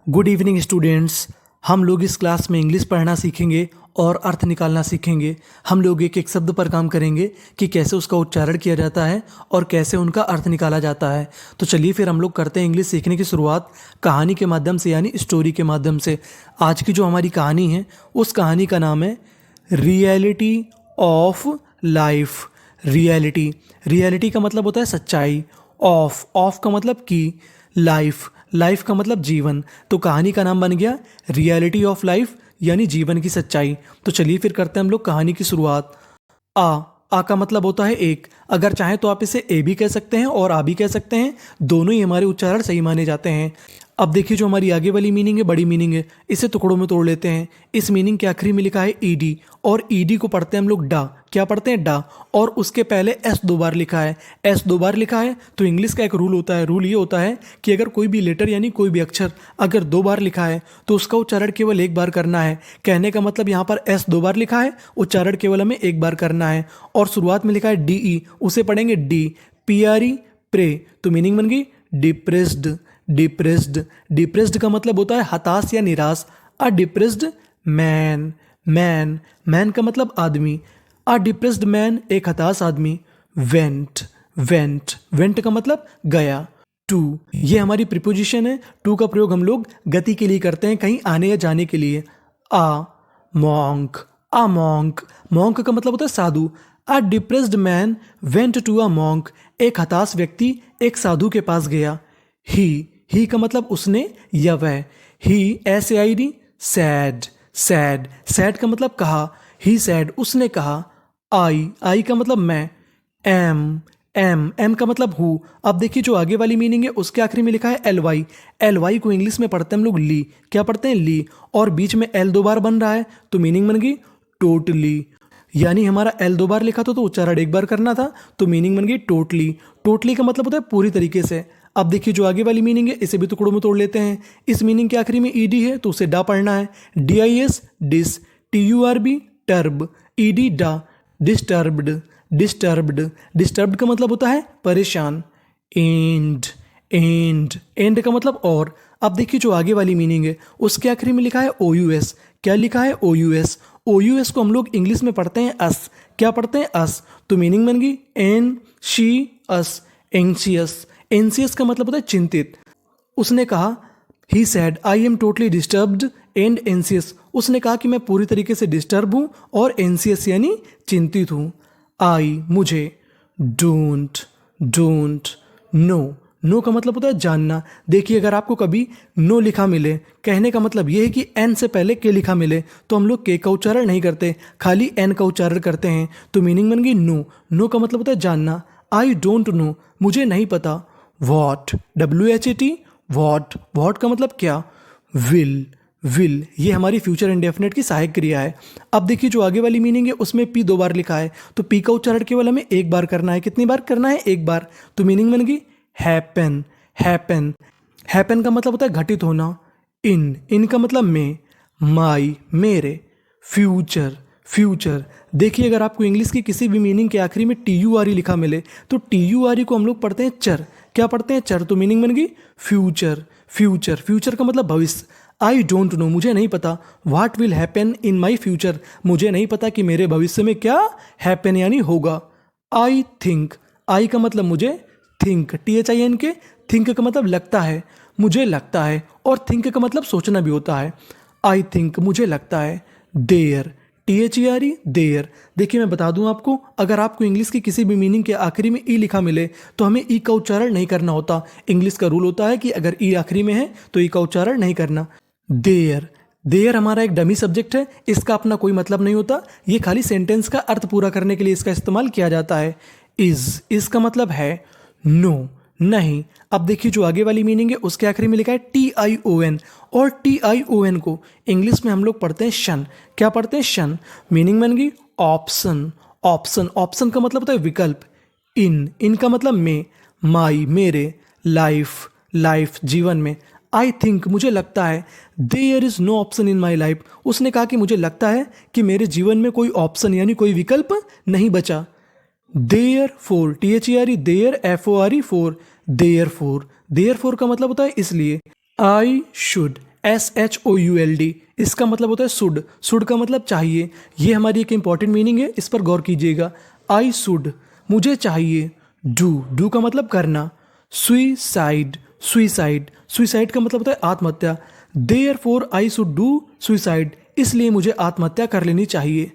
Good evening students. हम लोग इस क्लास में इंग्लिश पढ़ना सीखेंगे और अर्थ निकालना सीखेंगे। हम लोग एक एक शब्द पर काम करेंगे कि कैसे उसका उच्चारण किया जाता है और कैसे उनका अर्थ निकाला जाता है। तो चलिए फिर हम लोग करते हैं इंग्लिश सीखने की शुरुआत कहानी के माध्यम से, यानी स्टोरी के माध्यम से। आज की जो हमारी कहानी है उस कहानी का नाम है रियलिटी ऑफ लाइफ। रियलिटी का मतलब होता है सच्चाई, ऑफ का मतलब की, लाइफ का मतलब जीवन। तो कहानी का नाम बन गया रियलिटी ऑफ लाइफ, यानी जीवन की सच्चाई। तो चलिए फिर करते हैं हम लोग कहानी की शुरुआत। आ का मतलब होता है एक। अगर चाहें तो आप इसे ए भी कह सकते हैं और आ भी कह सकते हैं, दोनों ही हमारे उच्चारण सही माने जाते हैं। अब देखिए जो हमारी आगे वाली मीनिंग है बड़ी मीनिंग है, इसे टुकड़ों में तोड़ लेते हैं। इस मीनिंग के आखिरी में लिखा है ईडी, और ईडी को पढ़ते हैं हम लोग डा। क्या पढ़ते हैं? डा। और उसके पहले एस 2 बार लिखा है। एस 2 बार लिखा है तो इंग्लिश का एक रूल होता है। रूल ये होता है कि अगर कोई भी लेटर यानी कोई भी अक्षर अगर 2 बार लिखा है तो उसका उच्चारण केवल एक बार करना है। कहने का मतलब यहाँ पर एस 2 बार लिखा है, उच्चारण केवल हमें एक बार करना है। और शुरुआत में लिखा है डीई, उसे पढ़ेंगे डी। पीआरई प्रे, तो मीनिंग बन गई डिप्रेस्ड। डिप्रेस्ड का मतलब होता है हताश या निराश। अ डिप्रेस्ड मैन का मतलब आदमी। अ डिप्रेस्ड मैन एक हताश आदमी। वेंट का मतलब गया। टू, ये हमारी प्रीपोजिशन है। टू का प्रयोग हम लोग गति के लिए करते हैं, कहीं आने या जाने के लिए। आ मॉन्क मॉन्क का मतलब होता है साधु। A depressed man went to a monk, एक हताश व्यक्ति एक साधु के पास गया। ही का मतलब उसने या वह। ही SAID सैड का मतलब कहा। ही सैड, उसने कहा। आई का मतलब मैं। एम का मतलब हूँ। अब देखिए जो आगे वाली मीनिंग है उसके आखिरी में लिखा है एल वाई को इंग्लिश में पढ़ते हैं हम लोग ली। क्या पढ़ते हैं? ली। और बीच में एल 2 बार बन रहा है तो मीनिंग बन गई टोटली। यानी हमारा एल 2 बार लिखा था तो उच्चारण एक बार करना था, तो मीनिंग बन गई टोटली का मतलब होता है पूरी तरीके से। अब देखिए जो आगे वाली मीनिंग है इसे भी टुकड़ों में तोड़ लेते हैं। इस मीनिंग के आखिरी में ईडी है तो उसे डा पढ़ना है। DIS डिस, TURB टर्ब, ईडी डा। डिस्टर्ब्ड का मतलब होता है परेशान। एंड का मतलब और। अब देखिए जो आगे वाली मीनिंग है उसके आखिरी में लिखा है OUS। क्या लिखा है? OUS को हम लोग इंग्लिश में पढ़ते हैं अस। क्या पढ़ते हैं? अस। तो मीनिंग बन गई एंशियस। एंशियस का मतलब होता है चिंतित। उसने कहा he said I am totally disturbed and anxious, उसने कहा कि मैं पूरी तरीके से डिस्टर्ब हूँ और एंशियस यानी चिंतित हूँ। आई मुझे। डोंट नो का मतलब होता है जानना। देखिए अगर आपको कभी नो लिखा मिले, कहने का मतलब यह है कि एन से पहले के लिखा मिले, तो हम लोग के का उच्चारण नहीं करते, खाली एन का उच्चारण करते हैं। तो मीनिंग बन गई नो का मतलब होता है जानना। आई डोंट नो, मुझे नहीं पता। वॉट, WHAT, वॉट का मतलब क्या। विल ये हमारी फ्यूचर इंडेफिनेट की सहायक क्रिया है। अब देखिए जो आगे वाली मीनिंग है उसमें पी 2 बार लिखा है, तो पी का उच्चारण केवल हमें एक बार करना है। कितनी बार करना है? एक बार। तो मीनिंग बन गई हैपन का मतलब होता है घटित होना। इन का मतलब में। माई मेरे। फ्यूचर देखिए अगर आपको इंग्लिश की किसी भी मीनिंग के आखिरी में TURE लिखा मिले तो TURE को हम लोग पढ़ते हैं चर। क्या पढ़ते हैं? चर। तो मीनिंग बन गई फ्यूचर का मतलब भविष्य। आई डोंट नो, मुझे नहीं पता। What will happen in my future, मुझे नहीं पता कि मेरे भविष्य में क्या हैपन यानी होगा। आई थिंक, आई का मतलब मुझे, थिंक THIN के, थिंक का मतलब लगता है, मुझे लगता है। और थिंक का मतलब सोचना भी होता है। आई थिंक मुझे लगता है। There THERE there. देखिए मैं बता दूं आपको, अगर आपको इंग्लिश की किसी भी मीनिंग के आखिरी में ई लिखा मिले तो हमें ई का उच्चारण नहीं करना होता। इंग्लिश का रूल होता है कि अगर ई आखिरी में है तो ई का उच्चारण नहीं करना। देयर हमारा एक डमी सब्जेक्ट है, इसका अपना कोई मतलब नहीं होता, ये खाली सेंटेंस का अर्थ पूरा करने के लिए इसका इस्तेमाल किया जाता है। इसका मतलब है नो, नहीं। अब देखिए जो आगे वाली मीनिंग है उसके आखिरी में लिखा है TION, और TION को इंग्लिश में हम लोग पढ़ते हैं शन। क्या पढ़ते हैं? शन। मीनिंग बन गई ऑप्शन का मतलब होता है विकल्प। इन का मतलब में। माई मेरे। लाइफ जीवन में। आई थिंक मुझे लगता है। There is no option in my life, उसने कहा कि मुझे लगता है कि मेरे जीवन में कोई ऑप्शन यानी कोई विकल्प नहीं बचा। There THERE there FORE therefore का मतलब होता है इसलिए। आई शुड SHOULD, इसका मतलब होता है शुड। शुड का मतलब चाहिए। ये हमारी एक इंपॉर्टेंट मीनिंग है, इस पर गौर कीजिएगा। आई शुड, मुझे चाहिए। डू, डू का मतलब करना। सुइसाइड, सुइसाइड, सुइसाइड का मतलब होता है आत्महत्या। Therefore I should do suicide, इसलिए मुझे आत्महत्या कर लेनी चाहिए।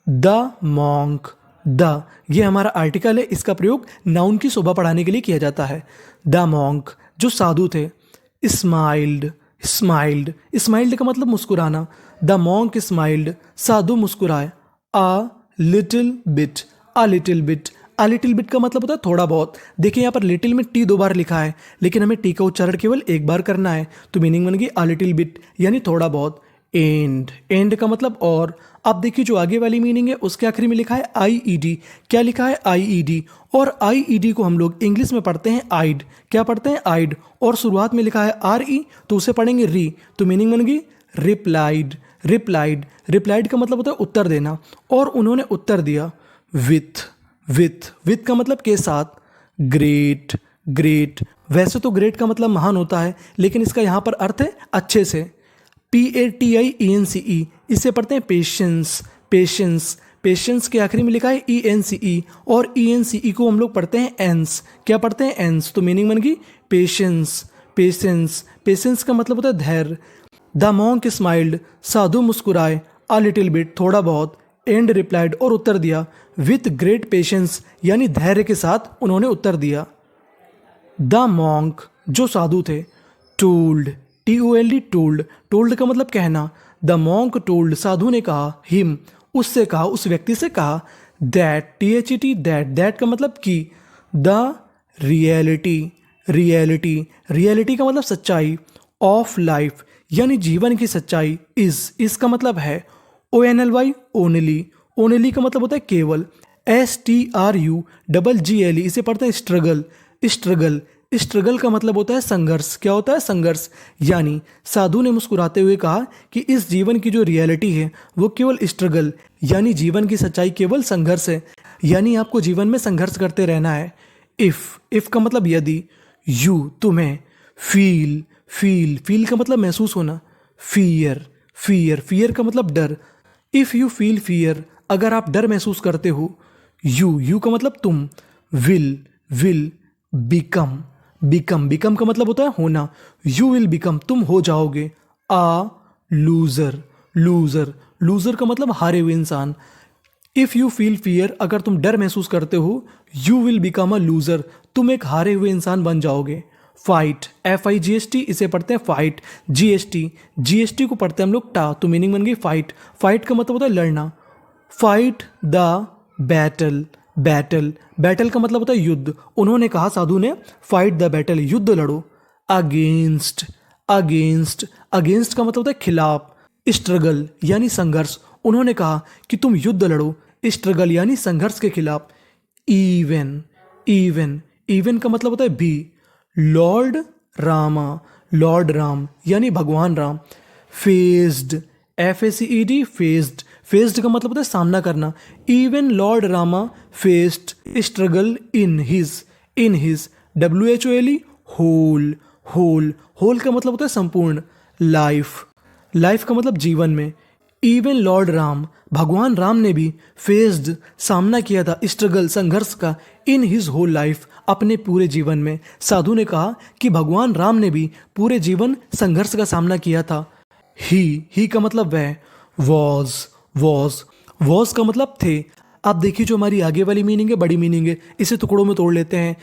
द मॉन्क, द ये हमारा आर्टिकल है, इसका प्रयोग नाउन की शोभा बढ़ाने के लिए किया जाता है। द मॉन्क जो साधु थे। स्माइल्ड, स्माइल्ड, स्माइल्ड का मतलब मुस्कुराना। द मॉन्क स्माइल्ड, साधु मुस्कुराए। A little bit, a little bit, a little bit का मतलब होता है थोड़ा बहुत। देखिए यहाँ पर लिटिल में टी 2 बार लिखा है, लेकिन हमें टी का उच्चारण केवल एक बार करना है, तो मीनिंग बन गई अ लिटिल बिट यानी थोड़ा बहुत। एंड, एंड का मतलब और। अब देखिए जो आगे वाली मीनिंग है उसके आखिरी में लिखा है IED। क्या लिखा है? IED। और IED को हम लोग इंग्लिश में पढ़ते हैं आइड। क्या पढ़ते हैं? आइड। और शुरुआत में लिखा है RE, तो उसे पढ़ेंगे री, तो मीनिंग बन गई रिप्लाइड, रिप्लाइड। रिप्लाइड का मतलब होता है उत्तर देना, और उन्होंने उत्तर दिया विथ, विथ, विथ का मतलब के साथ। ग्रेट, ग्रेट, वैसे तो ग्रेट का मतलब महान होता है, लेकिन इसका यहाँ पर अर्थ है अच्छे से। PATIENCE, इसे पढ़ते हैं पेशेंस, पेशेंस, पेशेंस के आखिरी में लिखा है ENCE, और ENCE को हम लोग पढ़ते हैं एंस। क्या पढ़ते हैं? एंस, तो मीनिंग बन गई पेशेंस, पेशेंस, पेशेंस का मतलब होता है धैर्य। द मॉन्क स्माइल्ड, साधु मुस्कुराए। अ लिटिल बिट, थोड़ा बहुत। एंड रिप्लाइड, और उत्तर दिया। विथ ग्रेट पेशेंस, यानी धैर्य के साथ उन्होंने उत्तर दिया। द मॉन्क जो साधु थे। टोल्ड, TOLD, टोल्ड, टोल्ड का मतलब कहना। द मॉन्क टोल्ड, साधु ने कहा। हिम, उससे कहा, उस व्यक्ति से कहा। दैट, THET, दैट, दैट का मतलब कि। द रियलिटी, रियलिटी, रियलिटी का मतलब सच्चाई। ऑफ लाइफ, यानी जीवन की सच्चाई। इज का मतलब है। ONLY, ओनली, ओनली का मतलब होता है केवल। STRUGGLE, इसे पढ़ते हैं स्ट्रगल, स्ट्रगल, स्ट्रगल का मतलब होता है संघर्ष। क्या होता है? संघर्ष। यानी साधु ने मुस्कुराते हुए कहा कि इस जीवन की जो रियलिटी है वो केवल स्ट्रगल, यानी जीवन की सच्चाई केवल संघर्ष है, यानी आपको जीवन में संघर्ष करते रहना है। इफ का मतलब यदि। यू, तुम्हें। फील, फील, फील का मतलब महसूस होना। फियर, फियर, फियर का मतलब डर। इफ यू फील फियर, अगर आप डर महसूस करते हो। यू का मतलब तुम। Will, will. Become, become, become का मतलब होता है होना। यू विल बिकम, तुम हो जाओगे। आ लूजर, लूजर, लूजर का मतलब हारे हुए इंसान। इफ यू फील फियर, अगर तुम डर महसूस करते हो। You will become a loser, तुम एक हारे हुए इंसान बन जाओगे। फाइट, FIGHT, इसे पढ़ते हैं फाइट। GST को पढ़ते हैं हम लोग टा, तो मीनिंग बन गई फाइट। फाइट का मतलब होता है लड़ना। Fight the battle, battle, battle का मतलब होता है युद्ध। उन्होंने कहा, साधु ने, फाइट द बैटल, युद्ध लड़ो। अगेंस्ट, अगेंस्ट, अगेंस्ट का मतलब होता है खिलाफ। स्ट्रगल, यानी संघर्ष। उन्होंने कहा कि तुम युद्ध लड़ो, स्ट्रगल यानी संघर्ष के खिलाफ। इवन, इवन, इवन का मतलब होता है भी। लॉर्ड रामा, लॉर्ड राम यानी भगवान Ram. Faced, FACED, faced, faced का मतलब होता है सामना करना। Even lord Rama faced struggle in his, in his. WHOLE, whole, whole, whole का मतलब होता है संपूर्ण। लाइफ, लाइफ का मतलब जीवन में। इवन लॉर्ड राम, भगवान राम ने भी फेस्ड, सामना किया था, स्ट्रगल, संघर्ष का। इन हिज होल लाइफ, अपने पूरे जीवन में। साधु ने कहा कि भगवान राम ने भी पूरे जीवन संघर्ष का सामना किया था। ही का मतलब वह। वॉज, वॉज, वॉज का मतलब थे। आप देखिए जो हमारी आगे वाली मीनिंग है बड़ी मीनिंग है, इसे टुकड़ों में तोड़ लेते हैं।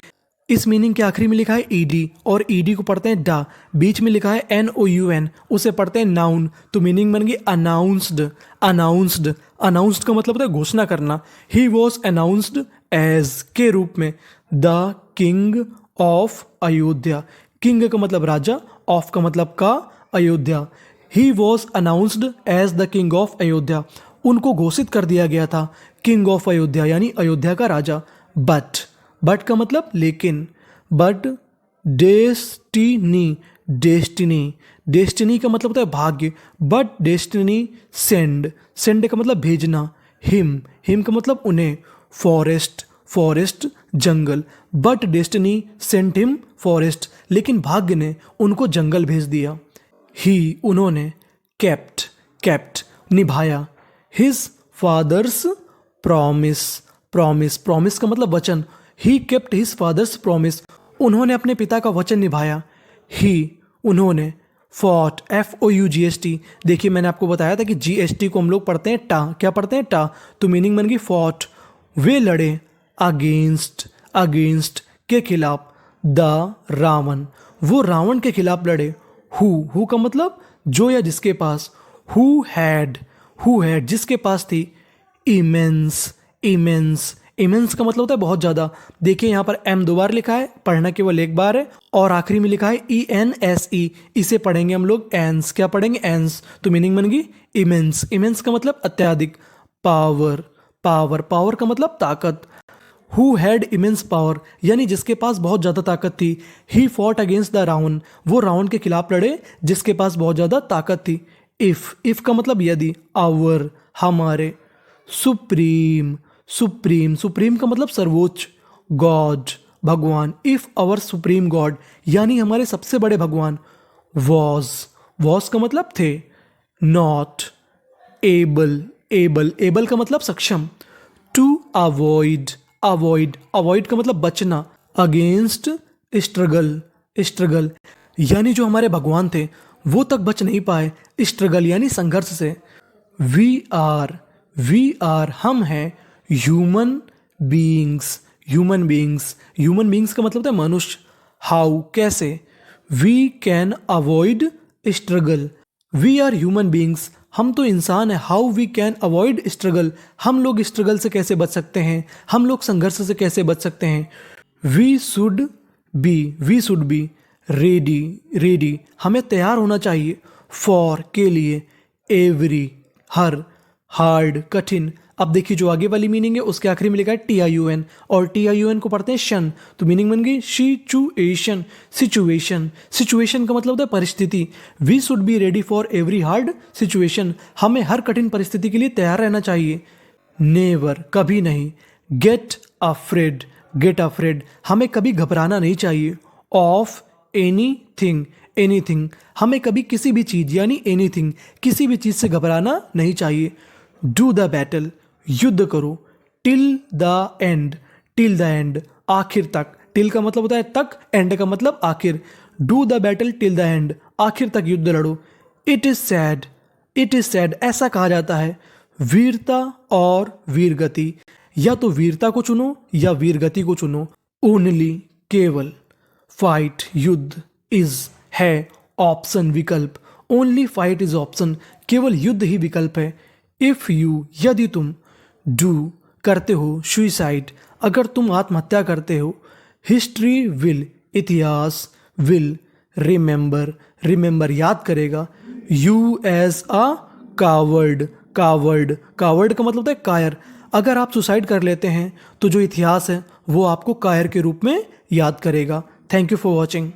इस मीनिंग के आखिरी में लिखा है ED, और ED को पढ़ते हैं डा। बीच में लिखा है NOUN, उसे पढ़ते हैं नाउन, तो मीनिंग बन गई अनाउंस्ड, अनाउंस्ड। अनाउंस्ड का मतलब होता है घोषणा करना। ही वॉज अनाउंस्ड एज, के रूप में। The king of Ayodhya, king का मतलब राजा, ऑफ का मतलब का, Ayodhya. He was announced as the king of Ayodhya, उनको घोषित कर दिया गया था किंग ऑफ अयोध्या यानी अयोध्या का राजा। बट, बट का मतलब लेकिन। बट डेस्टिनी, डेस्टिनी, डेस्टिनी का मतलब होता है भाग्य। बट डेस्टिनी सेंड, सेंड का मतलब भेजना। हिम, हिम का मतलब उन्हें। Forest, forest jungle. But destiny sent him forest, लेकिन भाग्य ने उनको जंगल भेज दिया। ही उन्होंने, केप्ट केप्ट निभाया, his father's promise promise promise का मतलब वचन, he kept his father's promise उन्होंने अपने पिता का वचन निभाया, ही उन्होंने, फॉट FOUGHT, देखिए मैंने आपको बताया था कि GST को हम लोग पढ़ते हैं टा, क्या पढ़ते हैं टा, तो मीनिंग बन गई फॉट, वे लड़े, अगेंस्ट अगेंस्ट के खिलाफ, द रावण वो रावण के खिलाफ लड़े, हु का मतलब जो या जिसके पास, हु हैड जिसके पास थी, इमेंस इमेंस इमेंस का मतलब होता है बहुत ज़्यादा, देखिए यहाँ पर M 2 बार लिखा है, पढ़ना केवल एक बार है, और आखिरी में लिखा है ENSE, इसे पढ़ेंगे हम लोग एंस, क्या पढ़ेंगे एंस, तो मीनिंग बन गई इमेंस, इमेंस का मतलब अत्यधिक, पावर पावर का मतलब ताकत, हु हैड इमेंस पावर यानी जिसके पास बहुत ज़्यादा ताकत थी, he fought against the Ravan वो रावण के खिलाफ लड़े जिसके पास बहुत ज़्यादा ताकत थी, इफ का मतलब यदि, आवर हमारे, सुप्रीम सुप्रीम का मतलब सर्वोच्च, गॉड भगवान, इफ आवर सुप्रीम गॉड यानी हमारे सबसे बड़े भगवान, वॉज का मतलब थे, नॉट एबल का मतलब सक्षम, टू अवॉइड का मतलब बचना, अगेंस्ट स्ट्रगल यानी जो हमारे भगवान थे वो तक बच नहीं पाए, स्ट्रगल यानी संघर्ष से, वी आर हम हैं, ह्यूमन बींग्स का मतलब होता है मनुष्य, हाउ कैसे, we can avoid struggle, we are human beings हम तो इंसान हैं, how we can avoid struggle हम लोग स्ट्रगल से कैसे बच सकते हैं, हम लोग संघर्ष से कैसे बच सकते हैं, वी शुड बी रेडी हमें तैयार होना चाहिए, फॉर के लिए, एवरी हर, हार्ड कठिन, अब देखिए जो आगे वाली मीनिंग है उसके आखिरी में लिखा है TIUN, और TIUN को पढ़ते हैं शन, तो मीनिंग बन गई सिचुएशन का मतलब होता है परिस्थिति, we should be ready for every hard situation हमें हर कठिन परिस्थिति के लिए तैयार रहना चाहिए, नेवर कभी नहीं, गेट अफ्रेड हमें कभी घबराना नहीं चाहिए, ऑफ एनीथिंग हमें कभी किसी भी चीज़ यानी एनीथिंग किसी भी चीज़ से घबराना नहीं चाहिए, डू द बैटल युद्ध करो, टिल द एंड आखिर तक, टिल का मतलब होता है तक, एंड का मतलब आखिर, do the battle till the end आखिर तक युद्ध लड़ो, इट इज सैड ऐसा कहा जाता है, वीरता और वीरगति या तो वीरता को चुनो या वीरगति को चुनो, ओनली केवल, फाइट युद्ध, इज है, ऑप्शन विकल्प, ओनली फाइट इज ऑप्शन केवल युद्ध ही विकल्प है, इफ यू यदि तुम, डू करते हो, सुइसाइड अगर तुम आत्महत्या करते हो, हिस्ट्री विल इतिहास, विल रिमेंबर याद करेगा, यू एज अ कावर्ड का मतलब होता है कायर, अगर आप सुसाइड कर लेते हैं तो जो इतिहास है वो आपको कायर के रूप में याद करेगा। Thank you for watching.